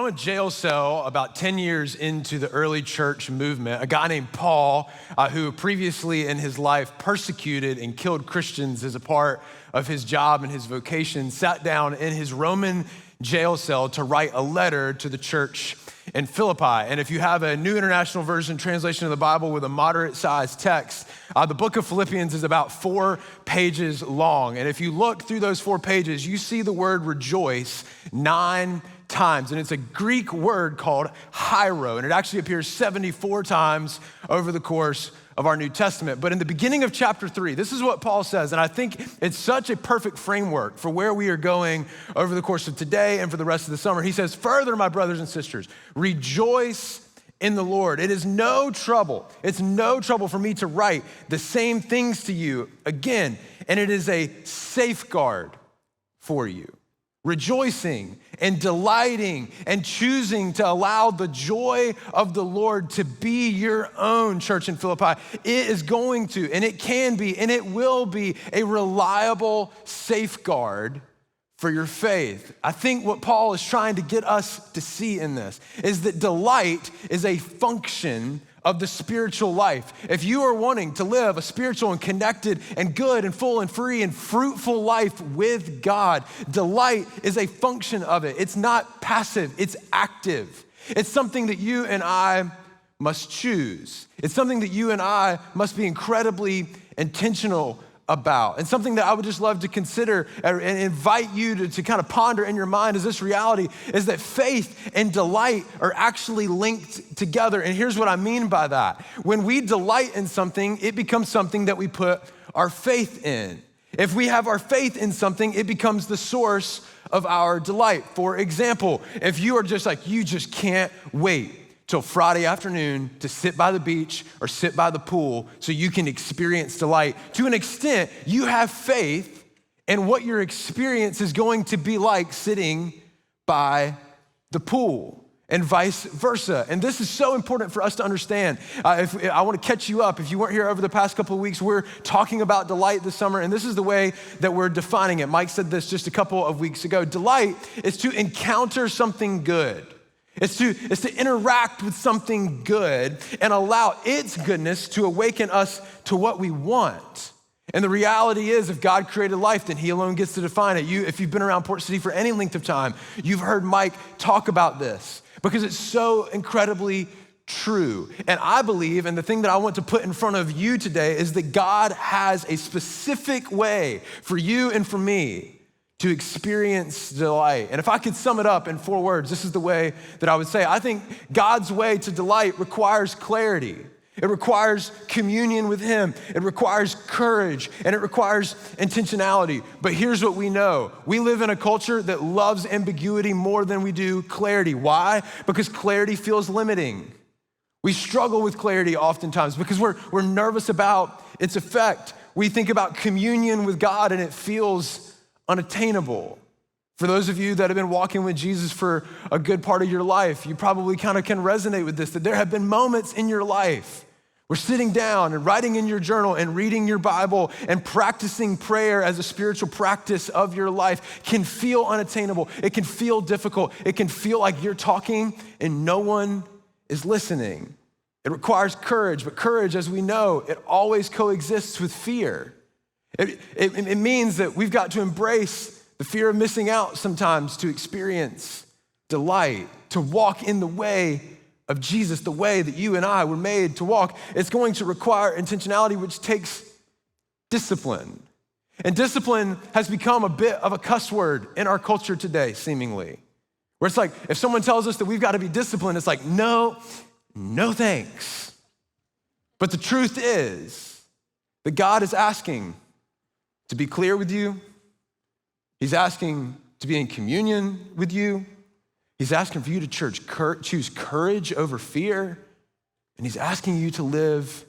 from a jail cell about 10 years into the early church movement, a guy named Paul, who previously in his life persecuted and killed Christians as a part of his job and his vocation, sat down in his Roman jail cell to write a letter to the church in Philippi. And if you have a New International Version translation of the Bible with a moderate sized text, the book of Philippians is about 4 pages long. And if you look through those 4 pages, you see the word rejoice 9 times. And it's a Greek word called hyro. And it actually appears 74 times over the course of our New Testament. But in the beginning of chapter 3, this is what Paul says, and I think it's such a perfect framework for where we are going over the course of today and for the rest of the summer. He says, "Further, my brothers and sisters, rejoice in the Lord. It is no trouble. It's no trouble for me to write the same things to you again, and it is a safeguard for you. Rejoicing and delighting and choosing to allow the joy of the Lord to be your own, church in Philippi. It is going to, and it can be, and it will be a reliable safeguard for your faith." I think what Paul is trying to get us to see in this is that delight is a function of the spiritual life. If you are wanting to live a spiritual and connected and good and full and free and fruitful life with God, delight is a function of it. It's not passive, it's active. It's something that you and I must choose. It's something that you and I must be incredibly intentional about. And something that I would just love to consider and invite you to kind of ponder in your mind is this reality is that faith and delight are actually linked together. And here's what I mean by that. When we delight in something, it becomes something that we put our faith in. If we have our faith in something, it becomes the source of our delight. For example, if you are just like, you just can't wait till Friday afternoon to sit by the beach or sit by the pool so you can experience delight. To an extent, you have faith in what your experience is going to be like sitting by the pool and vice versa. And this is so important for us to understand. If I want to catch you up. If you weren't here over the past couple of weeks, we're talking about delight this summer, and this is the way that we're defining it. Mike said this just a couple of weeks ago. Delight is to encounter something good. It's to interact with something good and allow its goodness to awaken us to what we want. And the reality is, if God created life, then he alone gets to define it. If you've been around Port City for any length of time, you've heard Mike talk about this because it's so incredibly true. And I believe, and the thing that I want to put in front of you today is that God has a specific way for you and for me to experience delight. And if I could sum it up in 4 words, this is the way that I would say, I think God's way to delight requires clarity. It requires communion with him. It requires courage, and it requires intentionality. But here's what we know. We live in a culture that loves ambiguity more than we do clarity. Why? Because clarity feels limiting. We struggle with clarity oftentimes because we're nervous about its effect. We think about communion with God and it feels unattainable. For those of you that have been walking with Jesus for a good part of your life, you probably kind of can resonate with this, that there have been moments in your life where sitting down and writing in your journal and reading your Bible and practicing prayer as a spiritual practice of your life can feel unattainable. It can feel difficult. It can feel like you're talking and no one is listening. It requires courage, but courage, as we know, it always coexists with fear. It means that we've got to embrace the fear of missing out sometimes to experience delight, to walk in the way of Jesus, the way that you and I were made to walk. It's going to require intentionality, which takes discipline. And discipline has become a bit of a cuss word in our culture today, seemingly. Where it's like, if someone tells us that we've got to be disciplined, it's like, no thanks. But the truth is that God is asking to be clear with you. He's asking to be in communion with you. He's asking for you to choose courage over fear. And he's asking you to live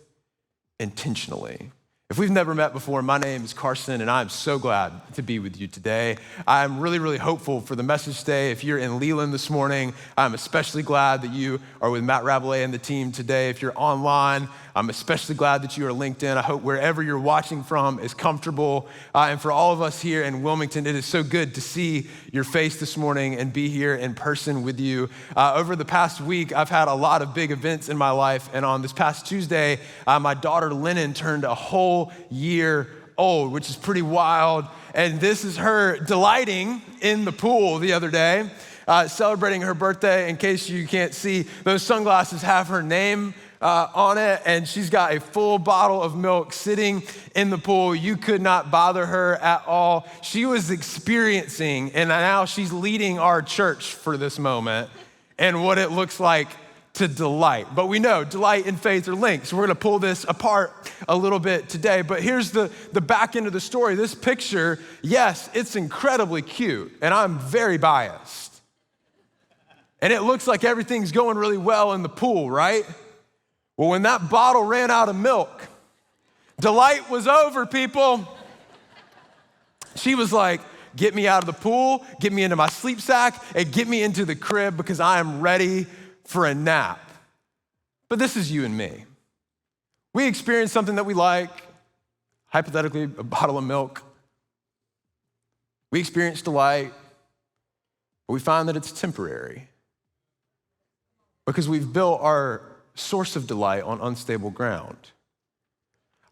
intentionally. If we've never met before, my name is Carson, and I'm so glad to be with you today. I'm really, really hopeful for the message today. If you're in Leland this morning, I'm especially glad that you are with Matt Rabelais and the team today. If you're online, I'm especially glad that you are linked in. I hope wherever you're watching from is comfortable. And for all of us here in Wilmington, it is so good to see your face this morning and be here in person with you. Over the past week, I've had a lot of big events in my life. And on this past Tuesday, my daughter Lennon turned a whole year old, which is pretty wild. And this is her delighting in the pool the other day, celebrating her birthday. In case you can't see, those sunglasses have her name on it, and she's got a full bottle of milk sitting in the pool. You could not bother her at all. She was experiencing, and now she's leading our church for this moment and what it looks like to delight. But we know delight and faith are linked, so we're gonna pull this apart a little bit today. But here's the back end of the story. This picture, yes, it's incredibly cute, and I'm very biased. And it looks like everything's going really well in the pool, right? Well, when that bottle ran out of milk, delight was over, people. She was like, get me out of the pool, get me into my sleep sack, and get me into the crib because I am ready for a nap. But this is you and me. We experience something that we like, hypothetically, a bottle of milk. We experience delight, but we find that it's temporary because we've built our source of delight on unstable ground.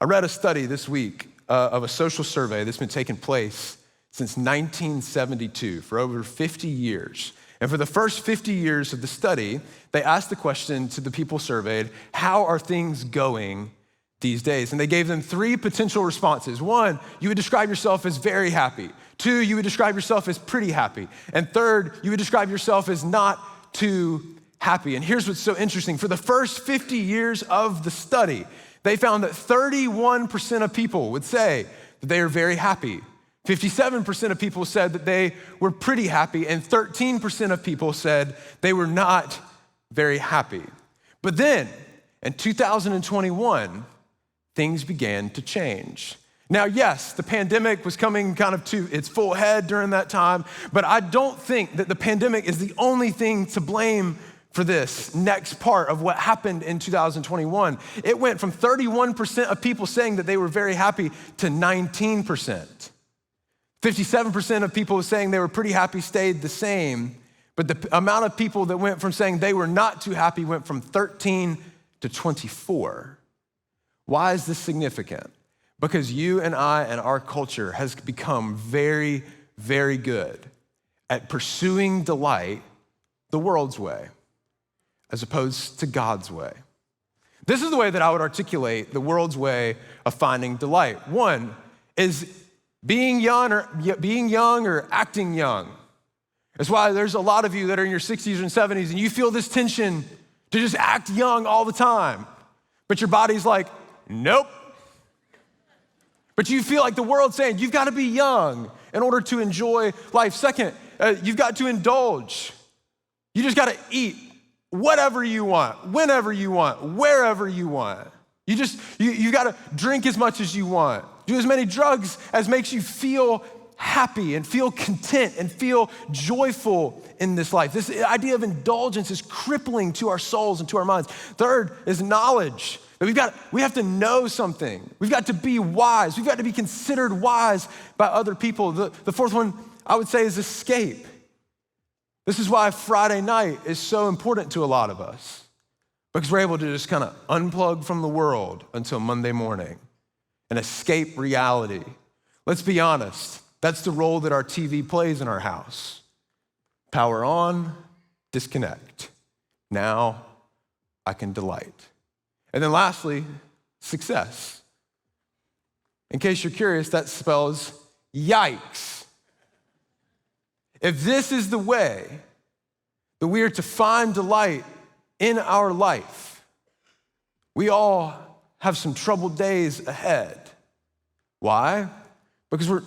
I read a study this week of a social survey that's been taking place since 1972 for over 50 years. And for the first 50 years of the study, they asked the question to the people surveyed, how are things going these days? And they gave them three potential responses. One, you would describe yourself as very happy. Two, you would describe yourself as pretty happy. And third, you would describe yourself as not too happy. And here's what's so interesting. For the first 50 years of the study, they found that 31% of people would say that they are very happy. 57% of people said that they were pretty happy, and 13% of people said they were not very happy. But then, in 2021, things began to change. Now, yes, the pandemic was coming kind of to its full head during that time, but I don't think that the pandemic is the only thing to blame for this next part of what happened in 2021. It went from 31% of people saying that they were very happy to 19%. 57% of people saying they were pretty happy stayed the same, but the amount of people that went from saying they were not too happy went from 13 to 24. Why is this significant? Because you and I and our culture has become very, very good at pursuing delight the world's way as opposed to God's way. This is the way that I would articulate the world's way of finding delight. One is being young or acting young. That's why there's a lot of you that are in your 60s and 70s and you feel this tension to just act young all the time. But your body's like, nope. But you feel like the world's saying you've got to be young in order to enjoy life. Second, you've got to indulge. You just got to eat whatever you want, whenever you want, wherever you want. You got to drink as much as you want. Do as many drugs as makes you feel happy and feel content and feel joyful in this life. This idea of indulgence is crippling to our souls and to our minds. Third is knowledge. We have to know something. We've got to be wise. We've got to be considered wise by other people. The fourth one I would say is escape. This is why Friday night is so important to a lot of us, because we're able to just kind of unplug from the world until Monday morning and escape reality. Let's be honest, that's the role that our TV plays in our house. Power on, disconnect. Now I can delight. And then lastly, success. In case you're curious, that spells yikes. If this is the way that we are to find delight in our life, we all have some troubled days ahead. Why? Because we're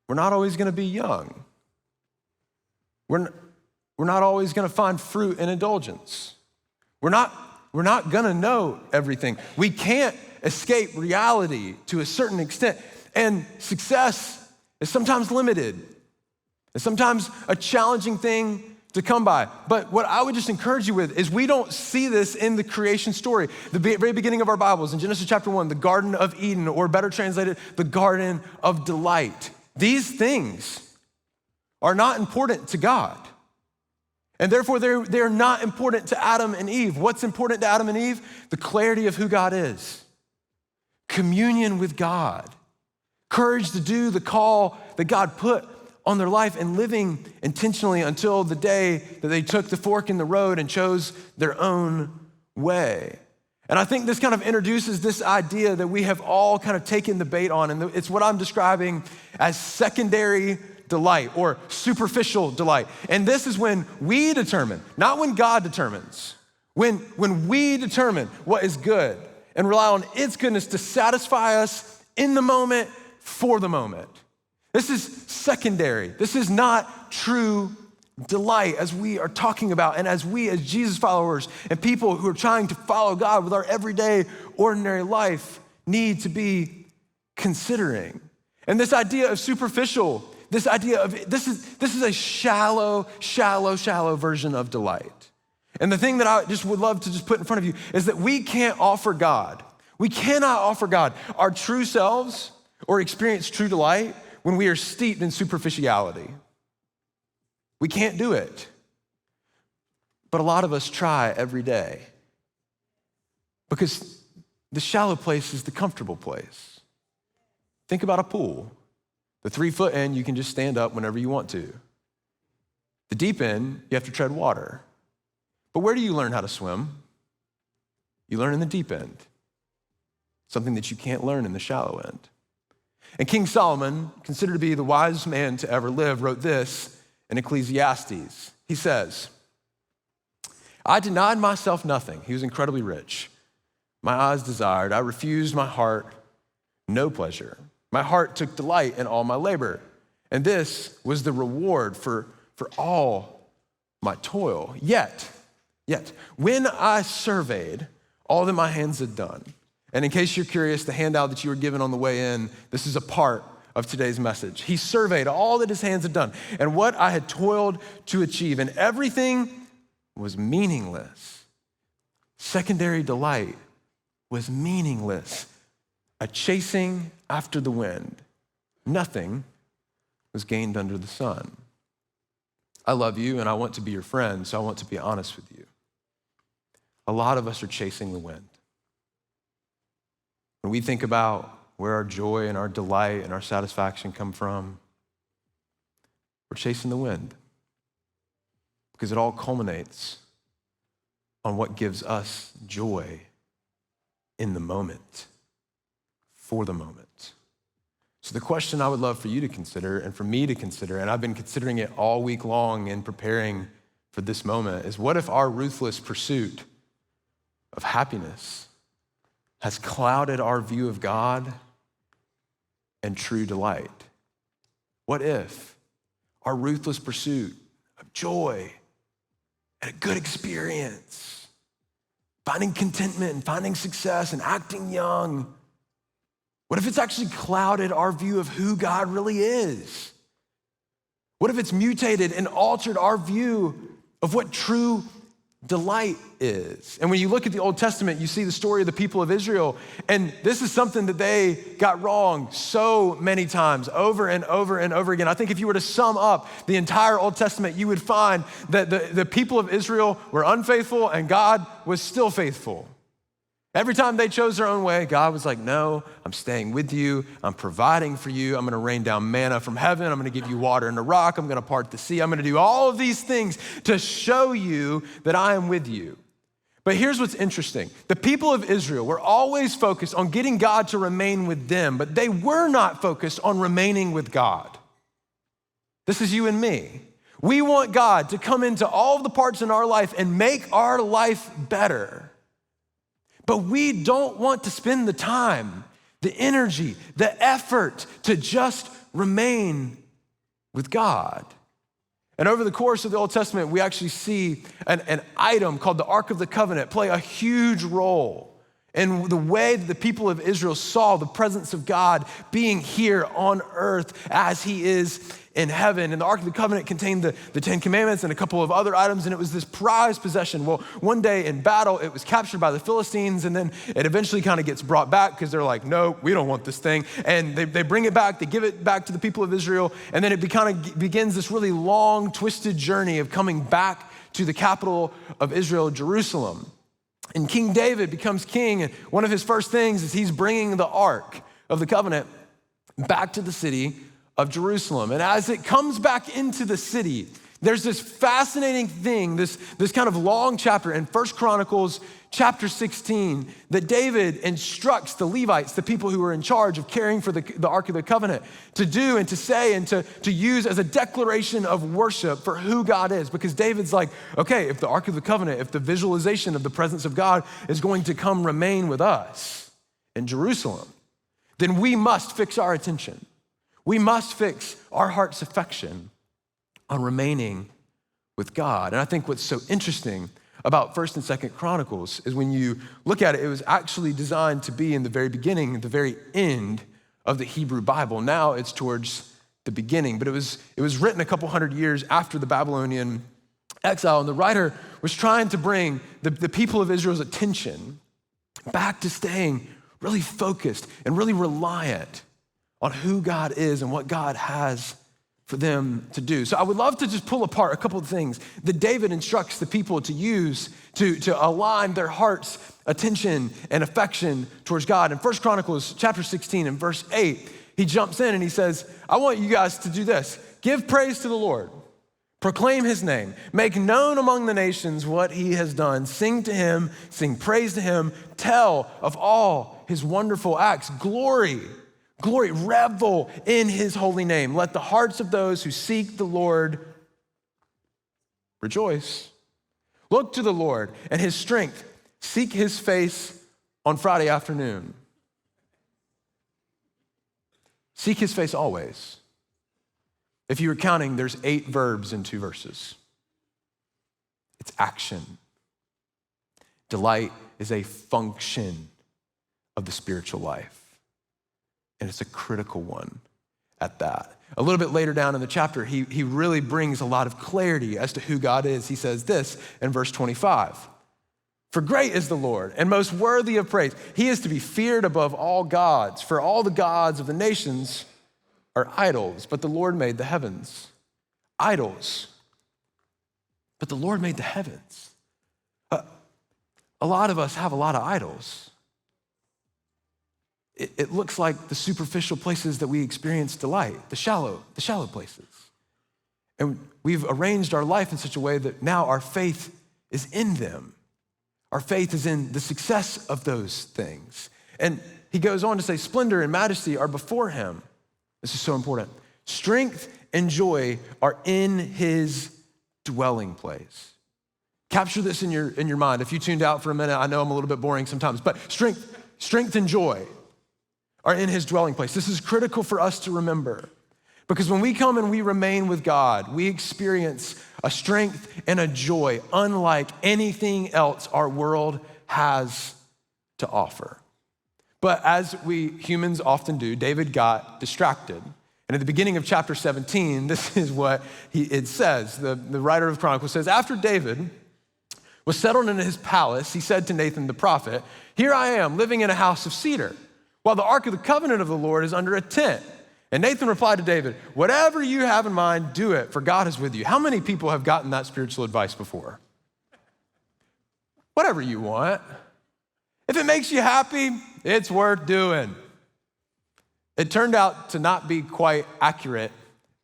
not always going to be young. We're not always going to find fruit in indulgence. We're not going to know everything. We can't escape reality to a certain extent. And success is sometimes limited. It's sometimes a challenging thing to come by. But what I would just encourage you with is we don't see this in the creation story. The very beginning of our Bibles, in Genesis chapter 1, the Garden of Eden, or better translated, the Garden of Delight. These things are not important to God. And therefore, they're not important to Adam and Eve. What's important to Adam and Eve? The clarity of who God is, communion with God, courage to do the call that God put on their life, and living intentionally until the day that they took the fork in the road and chose their own way. And I think this kind of introduces this idea that we have all kind of taken the bait on, and it's what I'm describing as secondary delight or superficial delight. And this is when we determine, not when God determines, when we determine what is good and rely on its goodness to satisfy us in the moment, for the moment. This is secondary. This is not true delight as we are talking about, and as we as Jesus followers and people who are trying to follow God with our everyday, ordinary life need to be considering. And this idea of superficial, this idea of this is a shallow version of delight. And the thing that I just would love to just put in front of you is that we cannot offer God our true selves or experience true delight when we are steeped in superficiality. We can't do it. But a lot of us try every day because the shallow place is the comfortable place. Think about a pool. The 3-foot end, you can just stand up whenever you want to. The deep end, you have to tread water. But where do you learn how to swim? You learn in the deep end, something that you can't learn in the shallow end. And King Solomon, considered to be the wisest man to ever live, wrote this in Ecclesiastes. He says, I denied myself nothing. He was incredibly rich. My eyes desired. I refused my heart no pleasure. My heart took delight in all my labor. And this was the reward for all my toil. Yet, when I surveyed all that my hands had done, and in case you're curious, the handout that you were given on the way in, this is a part of today's message. He surveyed all that his hands had done and what I had toiled to achieve, and everything was meaningless. Secondary delight was meaningless. A chasing after the wind. Nothing was gained under the sun. I love you and I want to be your friend, so I want to be honest with you. A lot of us are chasing the wind. When we think about where our joy and our delight and our satisfaction come from, we're chasing the wind because it all culminates on what gives us joy in the moment, for the moment. So the question I would love for you to consider and for me to consider, and I've been considering it all week long in preparing for this moment, is what if our ruthless pursuit of happiness has clouded our view of God and true delight? What if our ruthless pursuit of joy and a good experience, finding contentment and finding success and acting young, what if it's actually clouded our view of who God really is? What if it's mutated and altered our view of what true delight is? And when you look at the Old Testament, you see the story of the people of Israel, and this is something that they got wrong so many times, over and over and over again. I think if you were to sum up the entire Old Testament, you would find that the people of Israel were unfaithful and God was still faithful. Every time they chose their own way, God was like, no, I'm staying with you. I'm providing for you. I'm going to rain down manna from heaven. I'm going to give you water in the rock. I'm going to part the sea. I'm going to do all of these things to show you that I am with you. But here's what's interesting. The people of Israel were always focused on getting God to remain with them, but they were not focused on remaining with God. This is you and me. We want God to come into all of the parts in our life and make our life better. But we don't want to spend the time, the energy, the effort to just remain with God. And over the course of the Old Testament, we actually see an item called the Ark of the Covenant play a huge role and the way that the people of Israel saw the presence of God being here on earth as he is in heaven. And the Ark of the Covenant contained the Ten Commandments and a couple of other items, and it was this prized possession. Well, one day in battle, it was captured by the Philistines, and then it eventually kind of gets brought back because they're like, no, we don't want this thing. And they bring it back, they give it back to the people of Israel, and then it kind of begins this really long, twisted journey of coming back to the capital of Israel, Jerusalem. And King David becomes king, and one of his first things is he's bringing the Ark of the Covenant back to the city of Jerusalem. And as it comes back into the city, there's this fascinating thing, this kind of long chapter in 1 Chronicles chapter 16 that David instructs the Levites, the people who are in charge of caring for the Ark of the Covenant, to do and to say and to use as a declaration of worship for who God is. Because David's like, okay, if the Ark of the Covenant, if the visualization of the presence of God is going to come remain with us in Jerusalem, then we must fix our attention. We must fix our heart's affection on remaining with God. And I think what's so interesting about 1st and 2nd Chronicles is when you look at it, it was actually designed to be in the very beginning, the very end of the Hebrew Bible. Now it's towards the beginning, but it was written a couple hundred years after the Babylonian exile, and the writer was trying to bring the people of Israel's attention back to staying really focused and really reliant on who God is and what God has for them to do. So I would love to just pull apart a couple of things that David instructs the people to use to align their heart's attention and affection towards God. In 1 Chronicles chapter 16 and verse 8, he jumps in and he says, I want you guys to do this. Give praise to the Lord. Proclaim his name. Make known among the nations what he has done. Sing to him, sing praise to him. Tell of all his wonderful acts. Glory, revel in his holy name. Let the hearts of those who seek the Lord rejoice. Look to the Lord and his strength. Seek his face on Friday afternoon. Seek his face always. If you were counting, there's 8 verbs in 2 verses. It's action. Delight is a function of the spiritual life. And it's a critical one at that. A little bit later down in the chapter, he really brings a lot of clarity as to who God is. He says this in verse 25. For great is the Lord and most worthy of praise. He is to be feared above all gods, for all the gods of the nations are idols, but the Lord made the heavens. Idols, but the Lord made the heavens. A lot of us have a lot of idols. It looks like the superficial places that we experience delight, the shallow places. And we've arranged our life in such a way that now our faith is in them. Our faith is in the success of those things. And he goes on to say, splendor and majesty are before him. This is so important. Strength and joy are in his dwelling place. Capture this in your mind. If you tuned out for a minute, I know I'm a little bit boring sometimes, but strength and joy are in his dwelling place. This is critical for us to remember, because when we come and we remain with God, we experience a strength and a joy unlike anything else our world has to offer. But as we humans often do, David got distracted. And at the beginning of chapter 17, this is what it says. The writer of Chronicles says, after David was settled in his palace, he said to Nathan the prophet, here I am living in a house of cedar, while the Ark of the Covenant of the Lord is under a tent. And Nathan replied to David, whatever you have in mind, do it, for God is with you. How many people have gotten that spiritual advice before? Whatever you want. If it makes you happy, it's worth doing. It turned out to not be quite accurate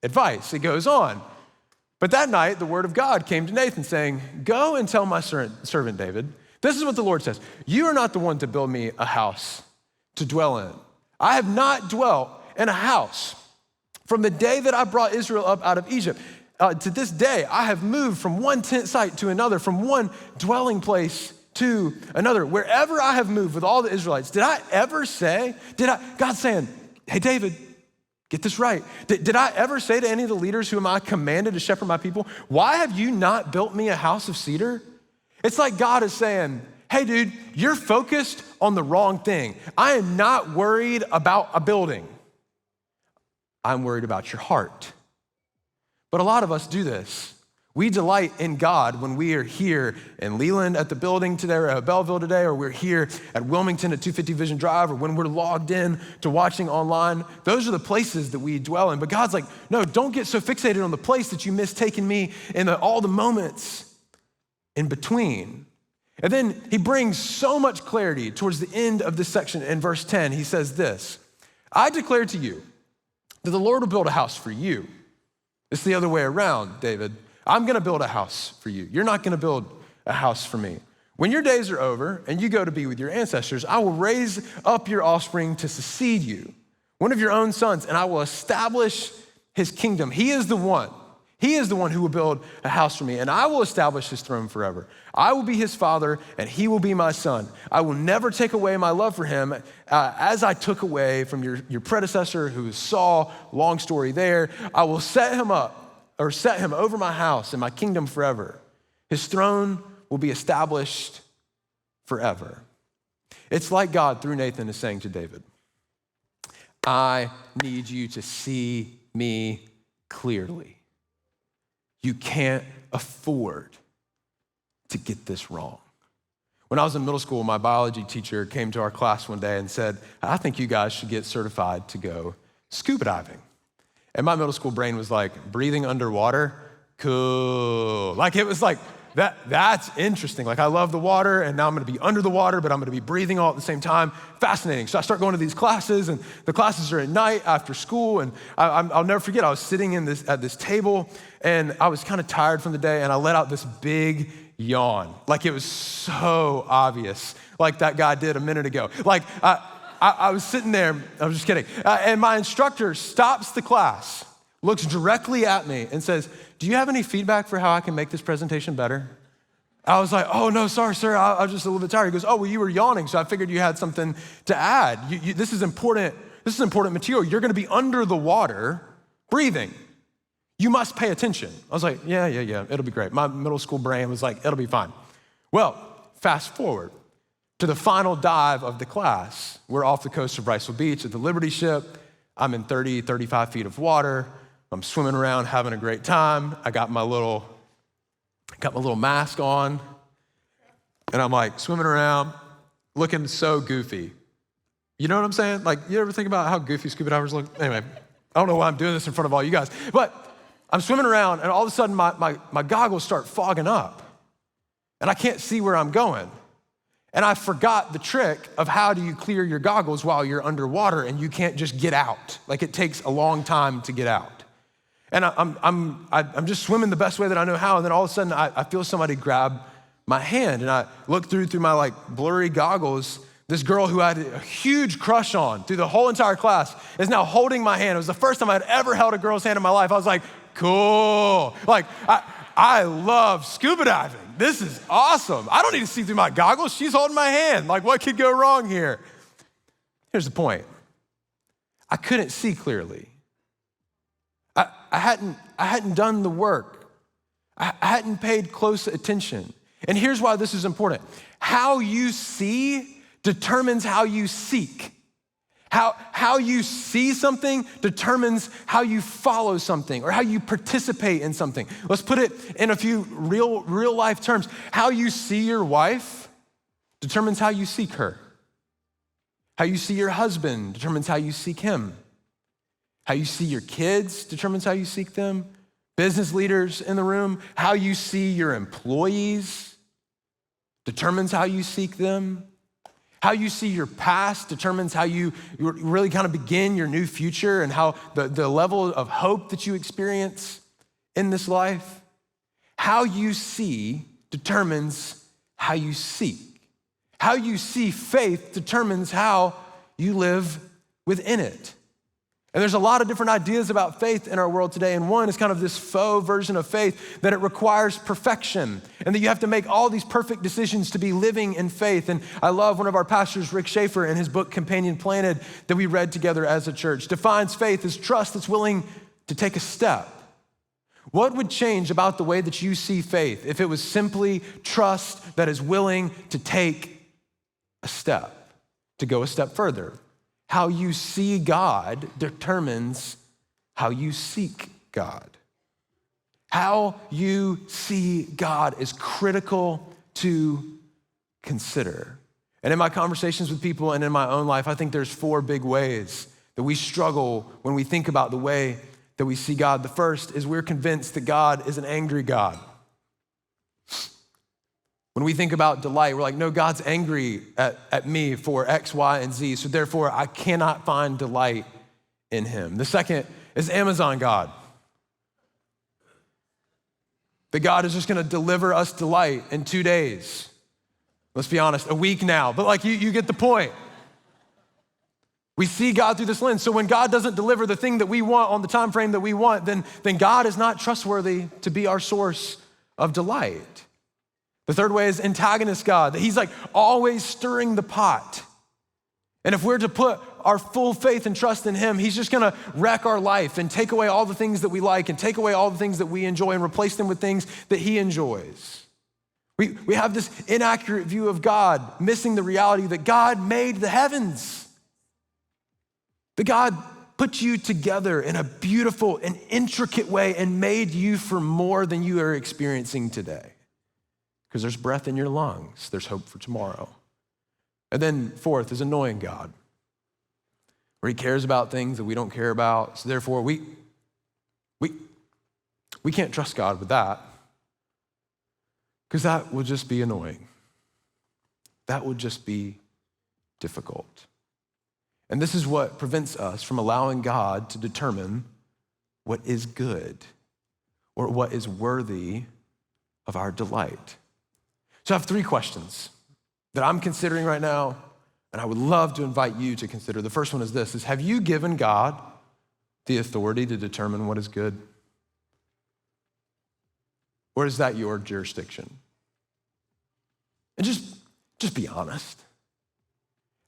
advice. It goes on. But that night, the word of God came to Nathan saying, go and tell my servant David, this is what the Lord says. You are not the one to build me a house to dwell in. I have not dwelt in a house from the day that I brought Israel up out of Egypt. To this day, I have moved from one tent site to another, from one dwelling place to another. Wherever I have moved with all the Israelites, did I ever say, God's saying, hey, David, get this right. Did I ever say to any of the leaders whom I commanded to shepherd my people, why have you not built me a house of cedar? It's like God is saying, hey, dude, you're focused on the wrong thing. I am not worried about a building. I'm worried about your heart. But a lot of us do this. We delight in God when we are here in Leland at the building today, or at Belleville today, or we're here at Wilmington at 250 Vision Drive, or when we're logged in to watching online. Those are the places that we dwell in. But God's like, no, don't get so fixated on the place that you miss taking me in all the moments in between. And then he brings so much clarity towards the end of this section in verse 10. He says this, I declare to you that the Lord will build a house for you. It's the other way around, David. I'm gonna build a house for you. You're not gonna build a house for me. When your days are over and you go to be with your ancestors, I will raise up your offspring to succeed you, one of your own sons, and I will establish his kingdom. He is the one who will build a house for me, and I will establish his throne forever. I will be his father, and he will be my son. I will never take away my love for him as I took away from your predecessor, who was Saul. Long story there. I will set him over my house and my kingdom forever. His throne will be established forever. It's like God, through Nathan, is saying to David, I need you to see me clearly. You can't afford to get this wrong. When I was in middle school, my biology teacher came to our class one day and said, I think you guys should get certified to go scuba diving. And my middle school brain was like, breathing underwater? Cool. Like it was like, that's interesting. Like I love the water and now I'm gonna be under the water, but I'm gonna be breathing all at the same time. Fascinating. So I start going to these classes and the classes are at night after school. And I'll never forget, I was sitting at this table and I was kind of tired from the day and I let out this big yawn. Like it was so obvious, like that guy did a minute ago. Like I was sitting there, I was just kidding. And my instructor stops the class, looks directly at me and says, do you have any feedback for how I can make this presentation better? I was like, oh no, sorry, sir, I was just a little bit tired. He goes, oh, well, you were yawning, so I figured you had something to add. This is important material. You're gonna be under the water breathing. You must pay attention. I was like, yeah, it'll be great. My middle school brain was like, it'll be fine. Well, fast forward to the final dive of the class. We're off the coast of Riceville Beach at the Liberty ship. I'm in 35 feet of water. I'm swimming around, having a great time. I got my little mask on, and I'm like swimming around, looking so goofy. You know what I'm saying? Like, you ever think about how goofy scuba divers look? Anyway, I don't know why I'm doing this in front of all you guys, but I'm swimming around, and all of a sudden my goggles start fogging up, and I can't see where I'm going. And I forgot the trick of how do you clear your goggles while you're underwater and you can't just get out. Like it takes a long time to get out. And I'm just swimming the best way that I know how. And then all of a sudden I feel somebody grab my hand and I look through my like blurry goggles. This girl who I had a huge crush on through the whole entire class is now holding my hand. It was the first time I'd ever held a girl's hand in my life. I was like, cool. Like I love scuba diving. This is awesome. I don't need to see through my goggles. She's holding my hand. Like, what could go wrong here? Here's the point. I couldn't see clearly. I hadn't done the work. I hadn't paid close attention. And here's why this is important. How you see determines how you seek. How you see something determines how you follow something or how you participate in something. Let's put it in a few real life terms. How you see your wife determines how you seek her. How you see your husband determines how you seek him. How you see your kids determines how you seek them. Business leaders in the room, how you see your employees determines how you seek them. How you see your past determines how you really kind of begin your new future and how the level of hope that you experience in this life. How you see determines how you seek. How you see faith determines how you live within it. And there's a lot of different ideas about faith in our world today. And one is kind of this faux version of faith that it requires perfection and that you have to make all these perfect decisions to be living in faith. And I love one of our pastors, Rick Schaefer, in his book, Companion Planted, that we read together as a church, defines faith as trust that's willing to take a step. What would change about the way that you see faith if it was simply trust that is willing to take a step? to go a step further. How you see God determines how you seek God. How you see God is critical to consider. And in my conversations with people and in my own life, I think there's 4 big ways that we struggle when we think about the way that we see God. The first is we're convinced that God is an angry God. When we think about delight, we're like, no, God's angry at me for X, Y, and Z, so therefore I cannot find delight in him. The second is Amazon God. That God is just gonna deliver us delight in 2 days. Let's be honest, a week now, but like you get the point. We see God through this lens. So when God doesn't deliver the thing that we want on the time frame that we want, then God is not trustworthy to be our source of delight. The third way is antagonist God, that he's like always stirring the pot. And if we're to put our full faith and trust in him, he's just gonna wreck our life and take away all the things that we like and take away all the things that we enjoy and replace them with things that he enjoys. We have this inaccurate view of God, missing the reality that God made the heavens. That God put you together in a beautiful and intricate way and made you for more than you are experiencing today. Because there's breath in your lungs, there's hope for tomorrow. And then fourth is annoying God, where he cares about things that we don't care about. So therefore we can't trust God with that, because that would just be annoying. That would just be difficult. And this is what prevents us from allowing God to determine what is good or what is worthy of our delight. So I have 3 questions that I'm considering right now, and I would love to invite you to consider. The first one is this, is have you given God the authority to determine what is good? Or is that your jurisdiction? And just be honest.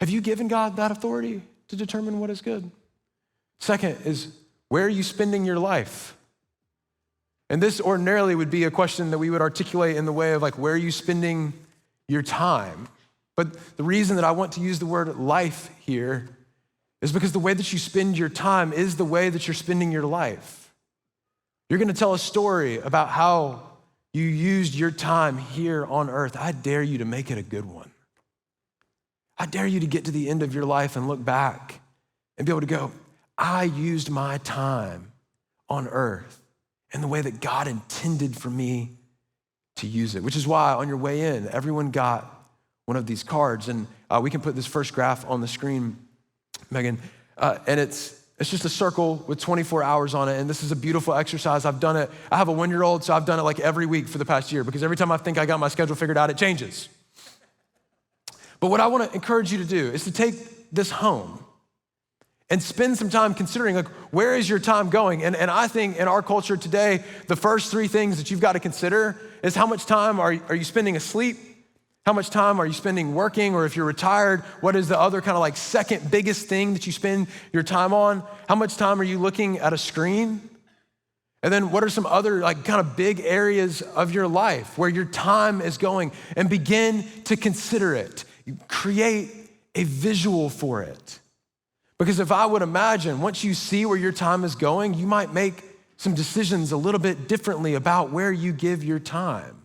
Have you given God that authority to determine what is good? Second is, where are you spending your life? And this ordinarily would be a question that we would articulate in the way of like, where are you spending your time? But the reason that I want to use the word life here is because the way that you spend your time is the way that you're spending your life. You're gonna tell a story about how you used your time here on earth. I dare you to make it a good one. I dare you to get to the end of your life and look back and be able to go, I used my time on earth in the way that God intended for me to use it, which is why on your way in, everyone got one of these cards. And we can put this first graph on the screen, Megan. And it's just a circle with 24 hours on it. And this is a beautiful exercise. I've done it. I have a 1-year-old, so I've done it like every week for the past year, because every time I think I got my schedule figured out, it changes. But what I want to encourage you to do is to take this home and spend some time considering, like, where is your time going? And I think in our culture today, the first 3 things that you've got to consider is how much time are you spending asleep? How much time are you spending working? Or if you're retired, what is the other kind of like second biggest thing that you spend your time on? How much time are you looking at a screen? And then what are some other like kind of big areas of your life where your time is going? And begin to consider it. You create a visual for it. Because if I would imagine, once you see where your time is going, you might make some decisions a little bit differently about where you give your time,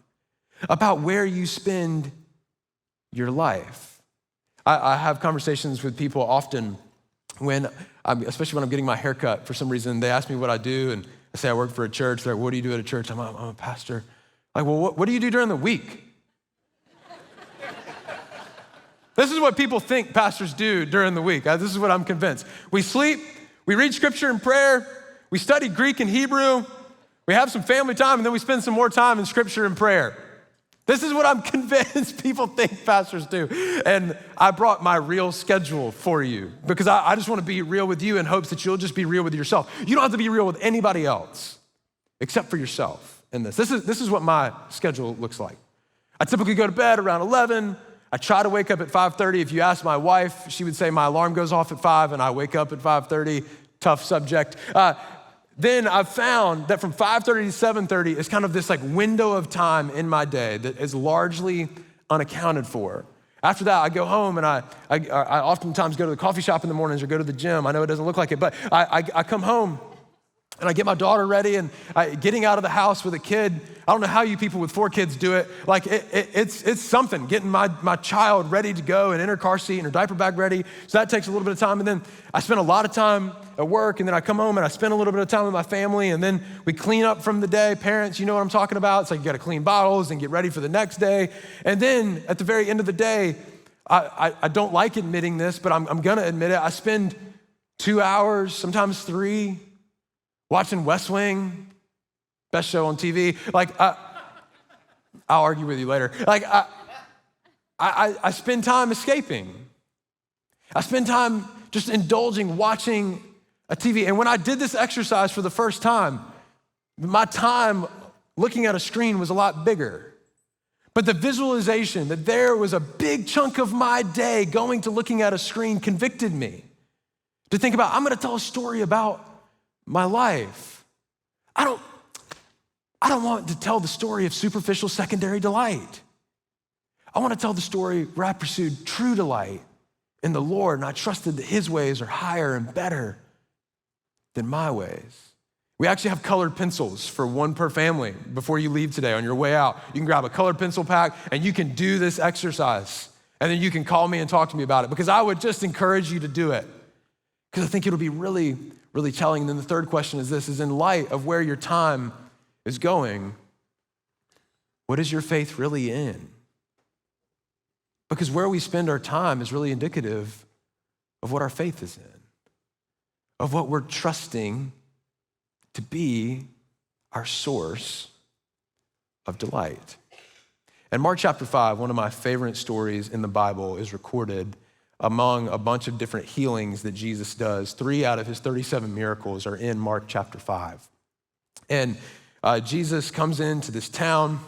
about where you spend your life. I have conversations with people often especially when I'm getting my hair cut. For some reason, they ask me what I do, and I say I work for a church. They're like, what do you do at a church? I'm a pastor. Like, well, what do you do during the week? This is what people think pastors do during the week. This is what I'm convinced. We sleep, we read scripture and prayer, we study Greek and Hebrew, we have some family time, and then we spend some more time in scripture and prayer. This is what I'm convinced people think pastors do. And I brought my real schedule for you because I just want to be real with you in hopes that you'll just be real with yourself. You don't have to be real with anybody else except for yourself in this. This is what my schedule looks like. I typically go to bed around 11. I try to wake up at 5:30. If you ask my wife, she would say my alarm goes off at 5 and I wake up at 5:30. Tough subject. Then I've found that from 5:30 to 7:30 is kind of this like window of time in my day that is largely unaccounted for. After that, I go home and I oftentimes go to the coffee shop in the mornings or go to the gym. I know it doesn't look like it, but I come home and I get my daughter ready, and getting out of the house with a kid, I don't know how you people with 4 kids do it. Like it's something, getting my child ready to go and in her car seat and her diaper bag ready. So that takes a little bit of time. And then I spend a lot of time at work, and then I come home and I spend a little bit of time with my family, and then we clean up from the day. Parents, you know what I'm talking about. It's like you gotta clean bottles and get ready for the next day. And then at the very end of the day, I don't like admitting this, but I'm gonna admit it. I spend 2 hours, sometimes 3, watching West Wing, best show on TV. Like, I'll argue with you later. Like, I spend time escaping. I spend time just indulging, watching a TV. And when I did this exercise for the first time, my time looking at a screen was a lot bigger. But the visualization that there was a big chunk of my day going to looking at a screen convicted me to think about, I'm gonna tell a story about my life. I don't want to tell the story of superficial secondary delight. I want to tell the story where I pursued true delight in the Lord, and I trusted that his ways are higher and better than my ways. We actually have colored pencils for 1 per family. Before you leave today on your way out, you can grab a colored pencil pack and you can do this exercise. And then you can call me and talk to me about it, because I would just encourage you to do it, because I think it'll be really, really telling. And then the third question is this, is in light of where your time is going, what is your faith really in? Because where we spend our time is really indicative of what our faith is in, of what we're trusting to be our source of delight. In Mark chapter 5, one of my favorite stories in the Bible is recorded among a bunch of different healings that Jesus does. 3 out of his 37 miracles are in Mark chapter 5. And Jesus comes into this town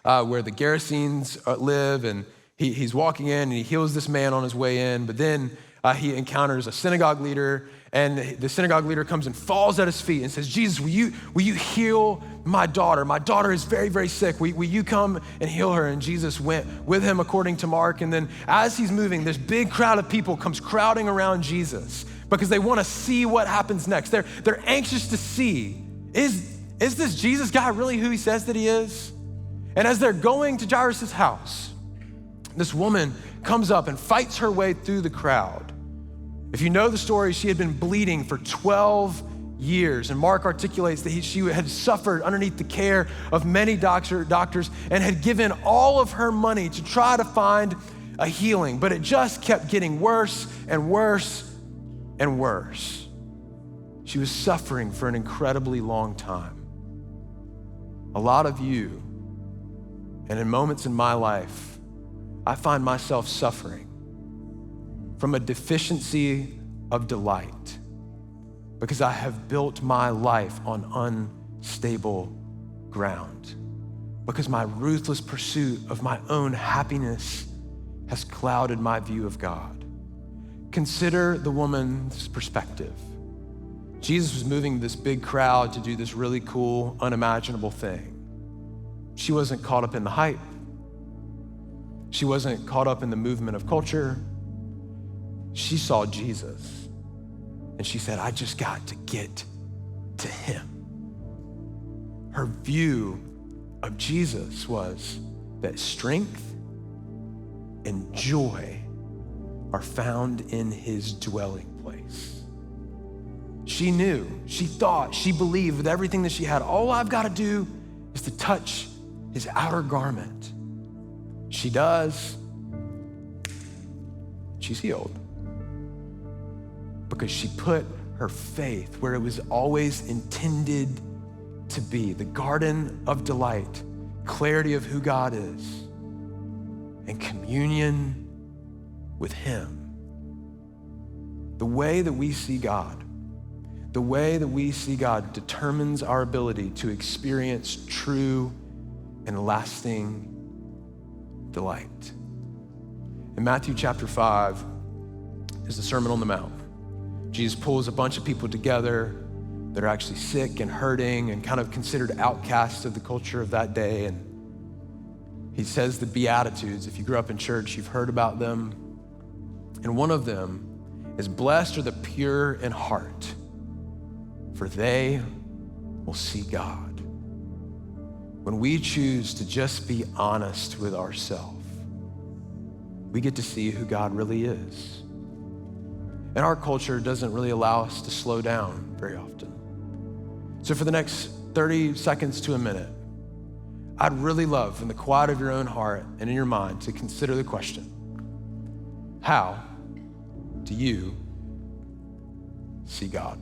where the Gerasenes live, and he's walking in and he heals this man on his way in, but then he encounters a synagogue leader, and the synagogue leader comes and falls at his feet and says, Jesus, will you heal my daughter? My daughter is very, very sick. Will you come and heal her? And Jesus went with him according to Mark. And then as he's moving, this big crowd of people comes crowding around Jesus because they want to see what happens next. They're anxious to see, is this Jesus guy really who he says that he is? And as they're going to Jairus' house, this woman comes up and fights her way through the crowd. If you know the story, she had been bleeding for 12 years. And Mark articulates that she had suffered underneath the care of many doctors and had given all of her money to try to find a healing. But it just kept getting worse and worse and worse. She was suffering for an incredibly long time. A lot of you, and in moments in my life, I find myself suffering from a deficiency of delight because I have built my life on unstable ground, because my ruthless pursuit of my own happiness has clouded my view of God. Consider the woman's perspective. Jesus was moving this big crowd to do this really cool, unimaginable thing. She wasn't caught up in the hype. She wasn't caught up in the movement of culture. She saw Jesus and she said, I just got to get to him. Her view of Jesus was that strength and joy are found in his dwelling place. She knew, she thought, she believed with everything that she had, all I've got to do is to touch his outer garment. She does. She's healed. Because she put her faith where it was always intended to be, the garden of delight, clarity of who God is, and communion with him. The way that we see God determines our ability to experience true and lasting delight. In Matthew chapter 5 is the Sermon on the Mount. Jesus pulls a bunch of people together that are actually sick and hurting and kind of considered outcasts of the culture of that day. And He says the Beatitudes. If you grew up in church, you've heard about them. And one of them is, blessed are the pure in heart, for they will see God. When we choose to just be honest with ourselves, we get to see who God really is. And our culture doesn't really allow us to slow down very often. So for the next 30 seconds to a minute, I'd really love, in the quiet of your own heart and in your mind, to consider the question: how do you see God?